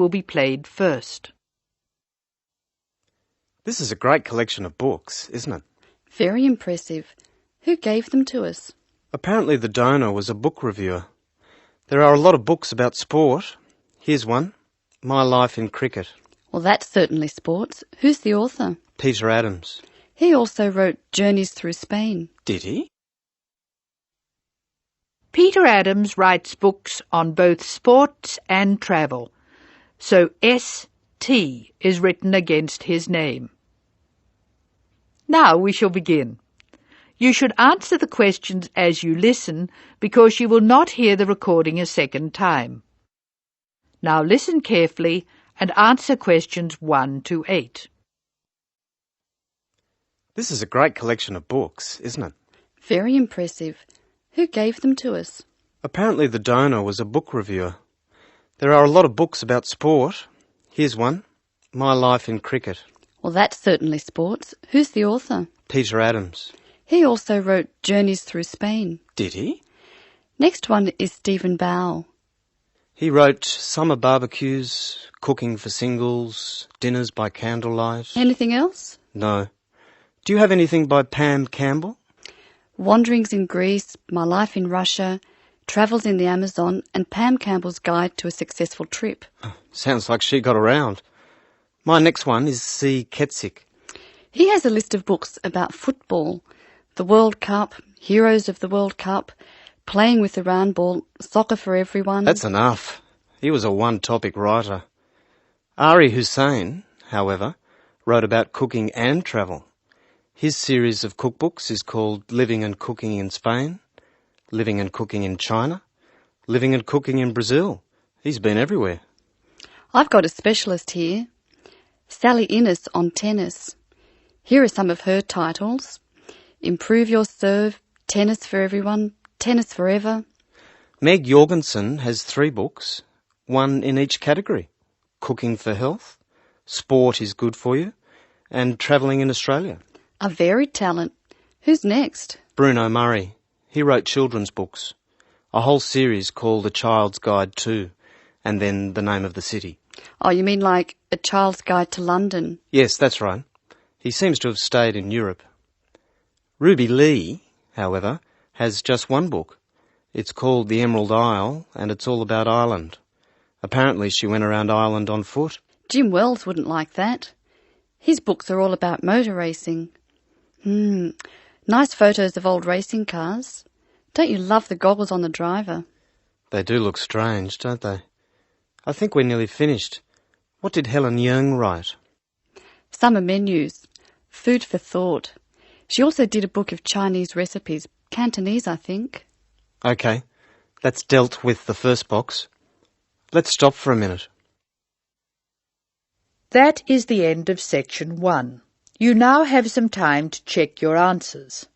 will be played first. This is a great collection of books, isn't it? Very impressive. Who gave them to us? Apparently the donor was a book reviewer. There are a lot of books about sport. Here's one, My Life in Cricket. Well, that's certainly sports. Who's the author? Peter Adams. He also wrote Journeys Through Spain. Did he? Peter Adams writes books on both sports and travel, so S.T. is written against his name. Now we shall begin. You should answer the questions as you listen, because you will not hear the recording a second time. Now listen carefully and answer questions 1 to 8. This is a great collection of books, isn't it? Very impressive. Who gave them to us? Apparently the donor was a book reviewer. There are a lot of books about sport. Here's one, My Life in Cricket. Well, that's certainly sports. Who's the author? Peter Adams. He also wrote Journeys Through Spain. Did he? Next one is Stephen Bow. He wrote Summer Barbecues, Cooking for Singles, Dinners by Candlelight. Anything else? No. Do you have anything by Pam Campbell? Wanderings in Greece, My Life in Russia, Travels in the Amazon, and Pam Campbell's Guide to a Successful Trip. Sounds like she got around. My next one is C. Ketzik. He has a list of books about football, the World Cup, Heroes of the World Cup, Playing with the Round Ball, Soccer for Everyone. That's enough. He was a one-topic writer. Ari Hussein, however, wrote about cooking and travel. His series of cookbooks is called Living and Cooking in Spain, Living and Cooking in China, Living and Cooking in Brazil. He's been everywhere. I've got a specialist here, Sally Innes on tennis. Here are some of her titles: Improve Your Serve, Tennis for Everyone, Tennis Forever. Meg Jorgensen has 3 books, one in each category: Cooking for Health, Sport is Good for You, and Travelling in Australia. A varied talent. Who's next? Bruno Murray. He wrote children's books, a whole series called A Child's Guide to, and then the name of the city. Oh, you mean like A Child's Guide to London? Yes, that's right. He seems to have stayed in Europe. Ruby Lee, however, has just one book. It's called The Emerald Isle, and it's all about Ireland. Apparently she went around Ireland on foot. Jim Wells wouldn't like that. His books are all about motor racing. Nice photos of old racing cars. Don't you love the goggles on the driver? They do look strange, don't they? I think we're nearly finished. What did Helen Young write? Summer menus. Food for thought. She also did a book of Chinese recipes. Cantonese, I think. OK, that's dealt with the first box. Let's stop for a minute. That is the end of section 1. You now have some time to check your answers.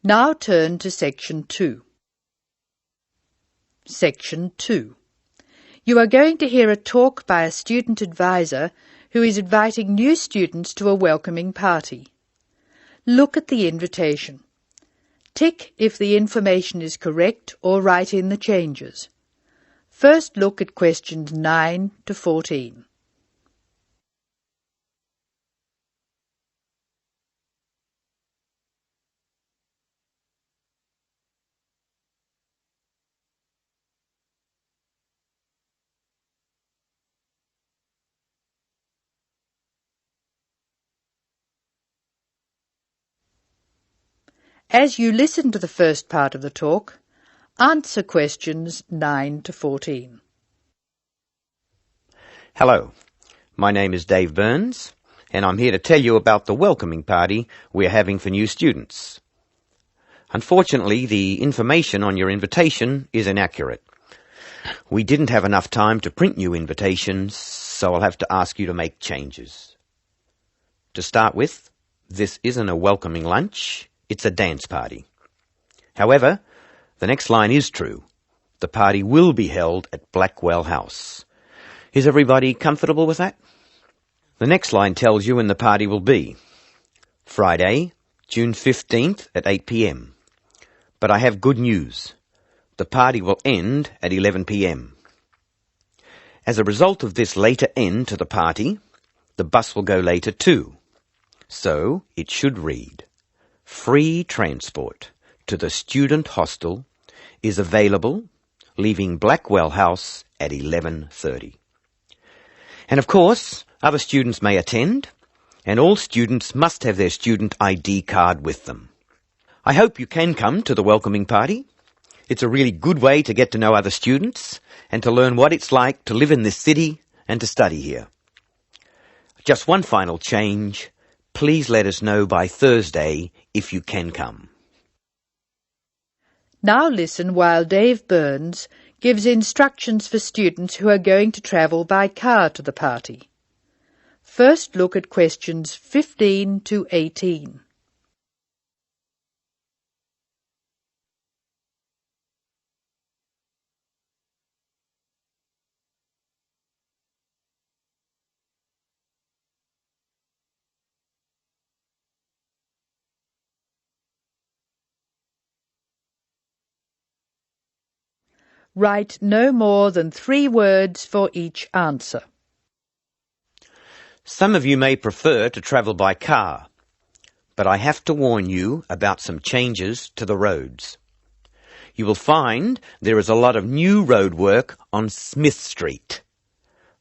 Now turn to section 2. Section 2. You are going to hear a talk by a student advisor who is inviting new students to a welcoming party. Look at the invitation. Tick if the information is correct or write in the changes. First look at questions 9 to 14. As you listen to the first part of the talk, answer questions 9 to 14. Hello, my name is Dave Burns, and I'm here to tell you about the welcoming party we're having for new students. Unfortunately, the information on your invitation is inaccurate. We didn't have enough time to print new invitations, so I'll have to ask you to make changes. To start with, this isn't a welcoming lunch. It's a dance party. However, The next line is true. The party will be held at Blackwell House. Is everybody comfortable with that? The next line tells you when the party will be. Friday, June 15th at 8 p.m. But I have good news. The party will end at 11 p.m. As a result of this later end to the party, the bus will go later too. So it should read, free transport to the student hostel is available, leaving Blackwell House at 11:30. And of course, other students may attend, and all students must have their student ID card with them. I hope you can come to the welcoming party. It's a really good way to get to know other students and to learn what it's like to live in this city and to study here. Just one final change. Please let us know by Thursday if you can come. Now listen while Dave Burns gives instructions for students who are going to travel by car to the party. First look at questions 15 to 18. Write no more than 3 words for each answer. Some of you may prefer to travel by car, but I have to warn you about some changes to the roads. You will find there is a lot of new road work on Smith Street.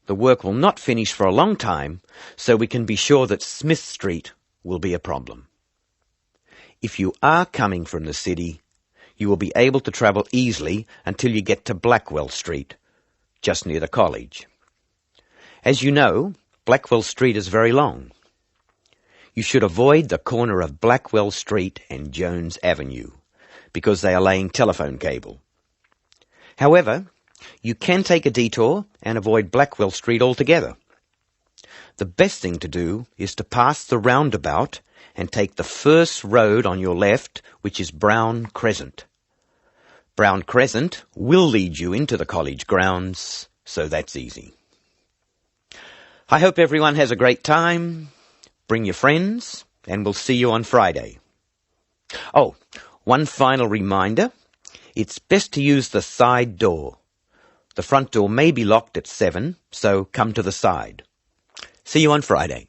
The work will not finish for a long time, so we can be sure that Smith Street will be a problem. If you are coming from the city, you will be able to travel easily until you get to Blackwell Street, just near the college. As you know, Blackwell Street is very long. You should avoid the corner of Blackwell Street and Jones Avenue, because they are laying telephone cable. However, you can take a detour and avoid Blackwell Street altogether. The best thing to do is to pass the roundabout and take the first road on your left, which is Brown Crescent. Brown Crescent will lead you into the college grounds, so that's easy. I hope everyone has a great time. Bring your friends, and we'll see you on Friday. Oh, one final reminder. It's best to use the side door. The front door may be locked at 7, so come to the side. See you on Friday.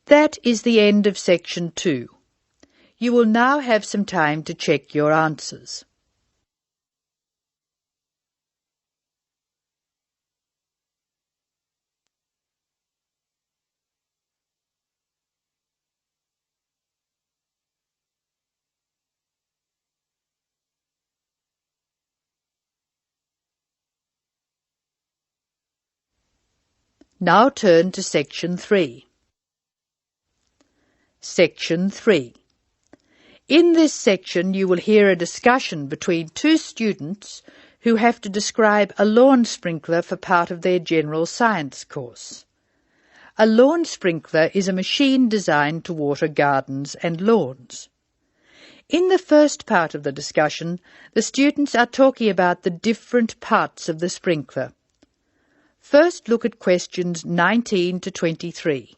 That is the end of section 2. You will now have some time to check your answers. Now turn to section 3. Section 3. In this section you will hear a discussion between 2 students who have to describe a lawn sprinkler for part of their general science course. A lawn sprinkler is a machine designed to water gardens and lawns. In the first part of the discussion, the students are talking about the different parts of the sprinkler. First look at questions 19 to 23.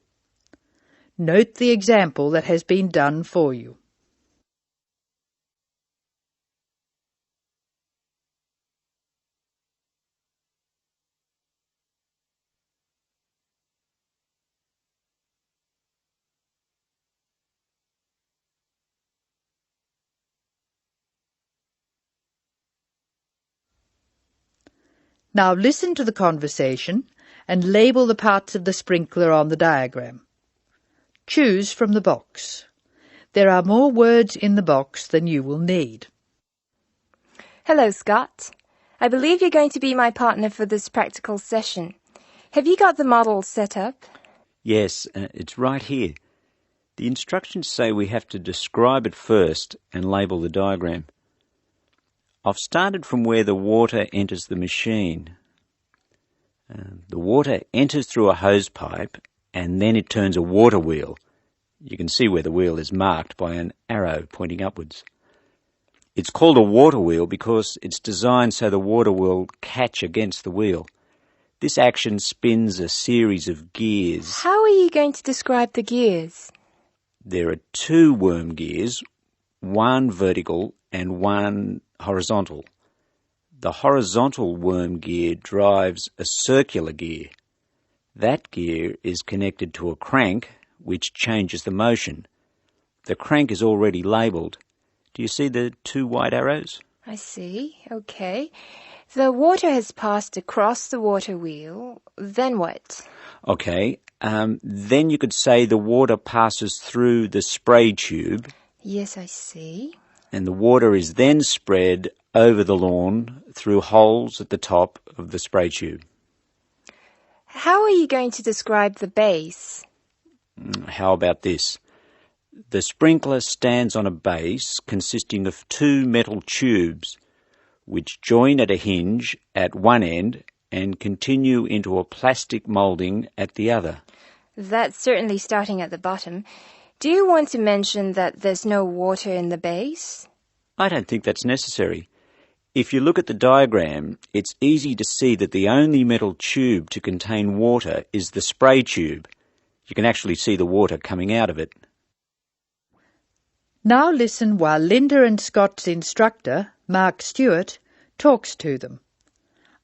Note the example that has been done for you. Now listen to the conversation and label the parts of the sprinkler on the diagram. Choose from the box. There are more words in the box than you will need. Hello, Scott. I believe you're going to be my partner for this practical session. Have you got the model set up? Yes, it's right here. The instructions say we have to describe it first and label the diagram. I've started from where the water enters the machine. The water enters through a hose pipe and then it turns a water wheel. You can see where the wheel is marked by an arrow pointing upwards. It's called a water wheel because it's designed so the water will catch against the wheel. This action spins a series of gears. How are you going to describe the gears? There are 2 worm gears, one vertical and one horizontal. The horizontal worm gear drives a circular gear. That gear is connected to a crank, which changes the motion. The crank is already labelled. Do you see the 2 white arrows? I see. Okay. The water has passed across the water wheel. Then what? Okay. Then you could say the water passes through the spray tube. Yes, I see. And the water is then spread over the lawn through holes at the top of the spray tube. How are you going to describe the base? How about this? The sprinkler stands on a base consisting of 2 metal tubes which join at a hinge at one end and continue into a plastic moulding at the other. That's certainly starting at the bottom. Do you want to mention that there's no water in the base? I don't think that's necessary. If you look at the diagram, it's easy to see that the only metal tube to contain water is the spray tube. You can actually see the water coming out of it. Now listen while Linda and Scott's instructor, Mark Stewart, talks to them.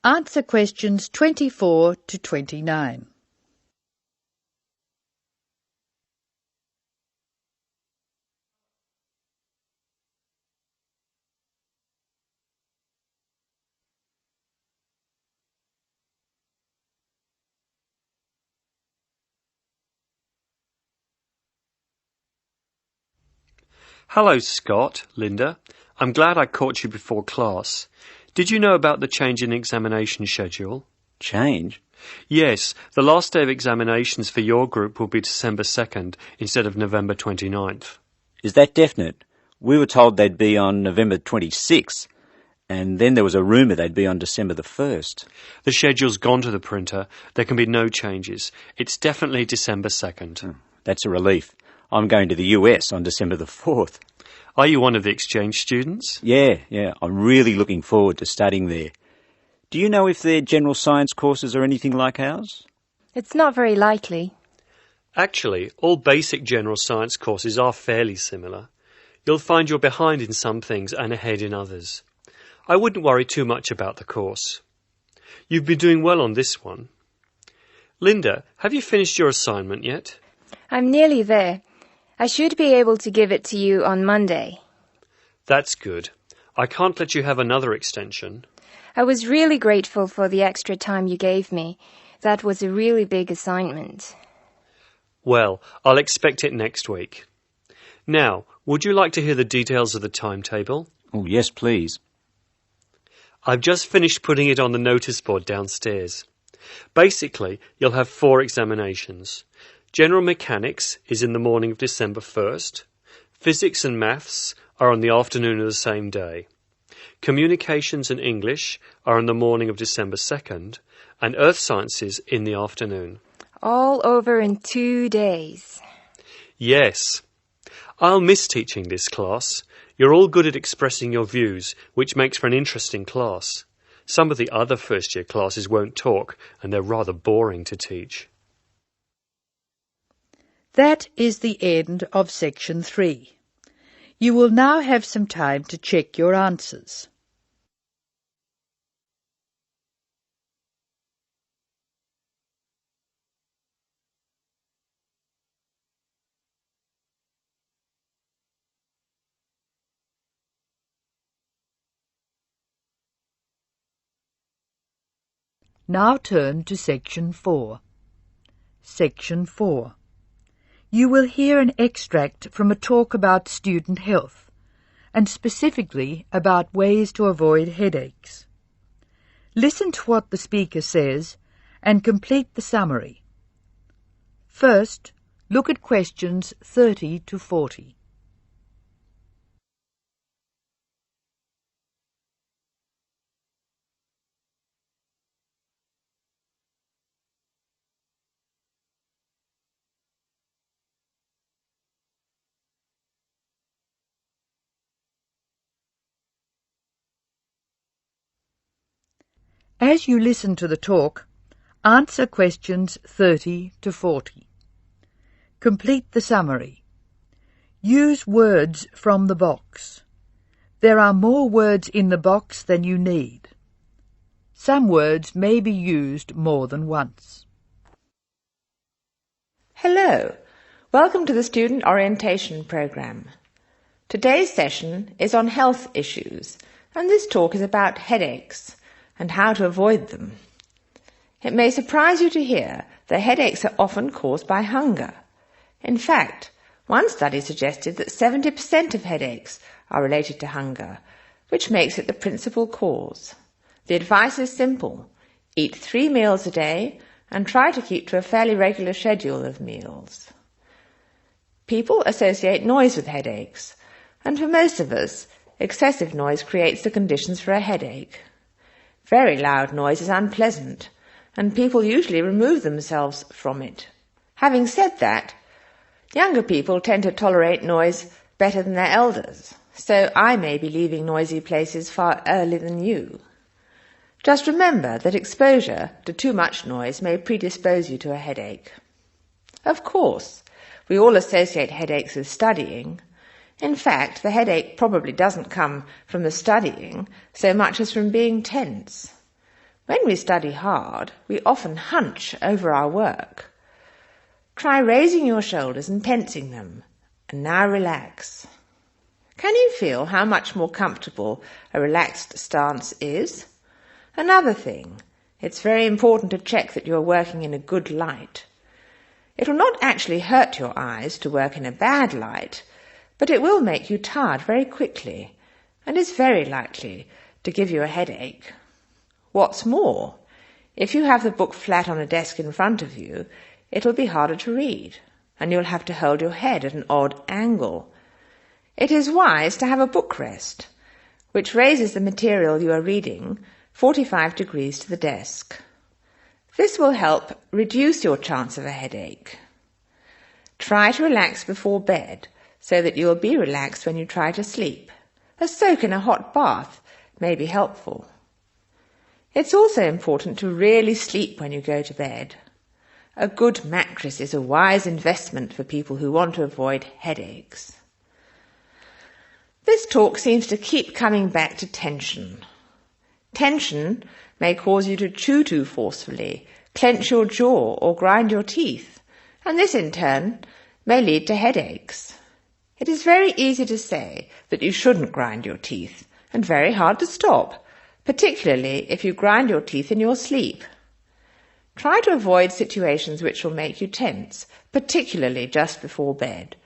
Answer questions 24 to 29. Hello, Scott, Linda. I'm glad I caught you before class. Did you know about the change in examination schedule? Change? Yes, the last day of examinations for your group will be December 2nd instead of November 29th. Is that definite? We were told they'd be on November 26th, and then there was a rumour they'd be on December the 1st. The schedule's gone to the printer. There can be no changes. It's definitely December 2nd. That's a relief. I'm going to the US on December the 4th. Are you one of the exchange students? Yeah. I'm really looking forward to studying there. Do you know if their general science courses are anything like ours? It's not very likely. Actually, all basic general science courses are fairly similar. You'll find you're behind in some things and ahead in others. I wouldn't worry too much about the course. You've been doing well on this one. Linda, have you finished your assignment yet? I'm nearly there. I should be able to give it to you on Monday. That's good. I can't let you have another extension. I was really grateful for the extra time you gave me. That was a really big assignment. Well, I'll expect it next week. Now, would you like to hear the details of the timetable? Oh, yes, please. I've just finished putting it on the notice board downstairs. Basically, you'll have 4 examinations. General Mechanics is in the morning of December 1st. Physics and Maths are on the afternoon of the same day. Communications and English are on the morning of December 2nd, and Earth Sciences in the afternoon. All over in 2 days. Yes. I'll miss teaching this class. You're all good at expressing your views, which makes for an interesting class. Some of the other first-year classes won't talk, and they're rather boring to teach. That is the end of Section 3. You will now have some time to check your answers. Now turn to Section 4. Section 4. You will hear an extract from a talk about student health, and specifically about ways to avoid headaches. Listen to what the speaker says and complete the summary. First, look at questions 30 to 40. As you listen to the talk, answer questions 30 to 40. Complete the summary. Use words from the box. There are more words in the box than you need. Some words may be used more than once. Hello, welcome to the Student Orientation Programme. Today's session is on health issues, and this talk is about headaches and how to avoid them. It may surprise you to hear that headaches are often caused by hunger. In fact, one study suggested that 70% of headaches are related to hunger, which makes it the principal cause. The advice is simple. Eat 3 meals a day and try to keep to a fairly regular schedule of meals. People associate noise with headaches, and for most of us, excessive noise creates the conditions for a headache. Very loud noise is unpleasant, and people usually remove themselves from it. Having said that, younger people tend to tolerate noise better than their elders, so I may be leaving noisy places far earlier than you. Just remember that exposure to too much noise may predispose you to a headache. Of course, we all associate headaches with studying. In fact, the headache probably doesn't come from the studying so much as from being tense. When we study hard, we often hunch over our work. Try raising your shoulders and tensing them, and now relax. Can you feel how much more comfortable a relaxed stance is? Another thing, it's very important to check that you are working in a good light. It will not actually hurt your eyes to work in a bad light, but it will make you tired very quickly and is very likely to give you a headache. What's more, if you have the book flat on a desk in front of you, it will be harder to read, and you'll have to hold your head at an odd angle. It is wise to have a book rest, which raises the material you are reading 45 degrees to the desk. This will help reduce your chance of a headache. Try to relax before bed so that you will be relaxed when you try to sleep. A soak in a hot bath may be helpful. It's also important to really sleep when you go to bed. A good mattress is a wise investment for people who want to avoid headaches. This talk seems to keep coming back to tension. Tension may cause you to chew too forcefully, clench your jaw or grind your teeth, and this in turn may lead to headaches. It is very easy to say that you shouldn't grind your teeth, and very hard to stop, particularly if you grind your teeth in your sleep. Try to avoid situations which will make you tense, particularly just before bed.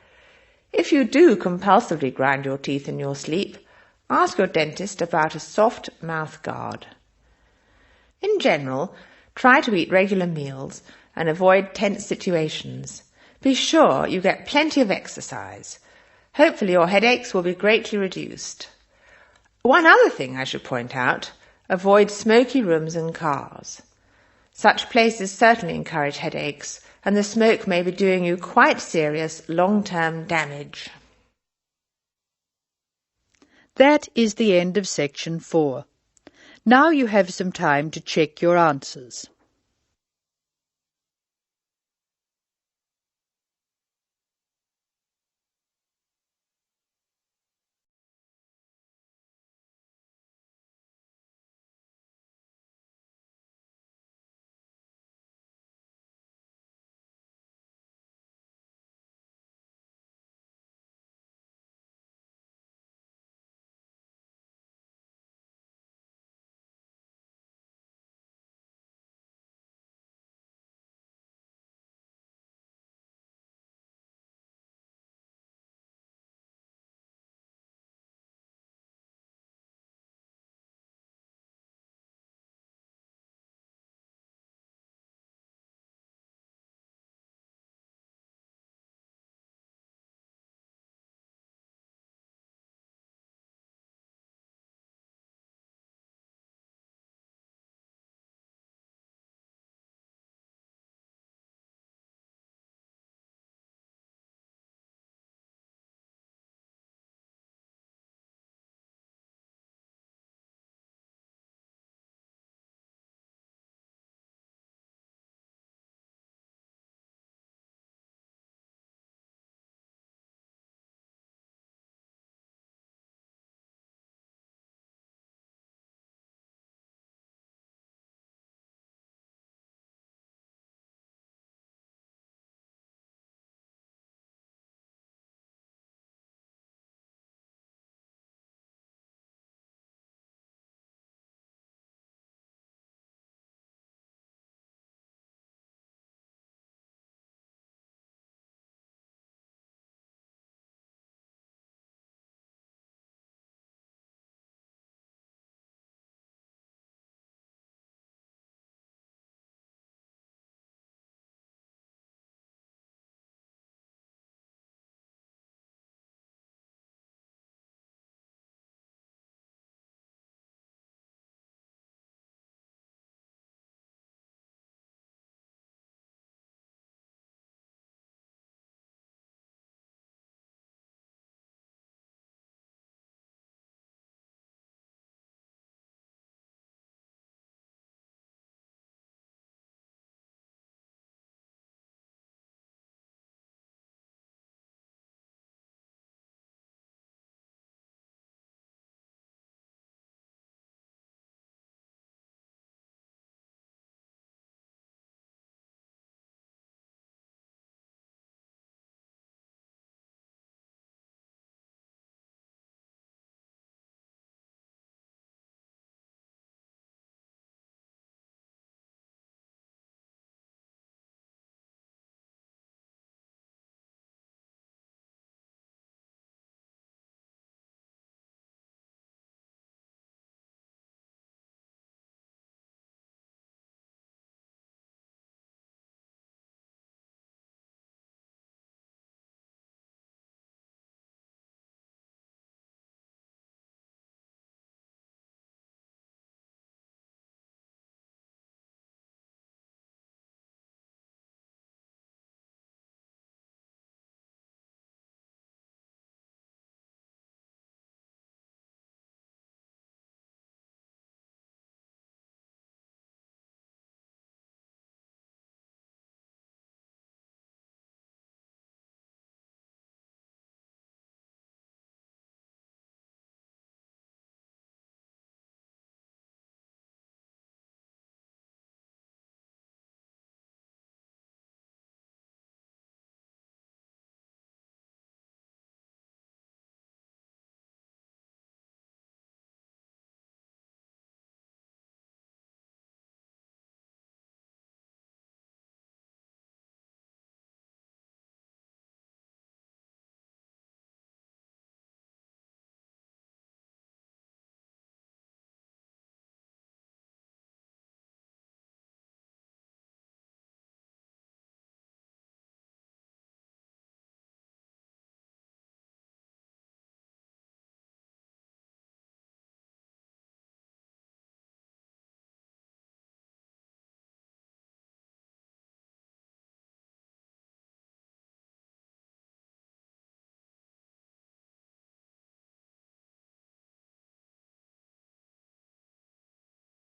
If you do compulsively grind your teeth in your sleep, ask your dentist about a soft mouth guard. In general, try to eat regular meals and avoid tense situations. Be sure you get plenty of exercise. Hopefully your headaches will be greatly reduced. One other thing I should point out, avoid smoky rooms and cars. Such places certainly encourage headaches, and the smoke may be doing you quite serious long-term damage. That is the end of section 4. Now you have some time to check your answers.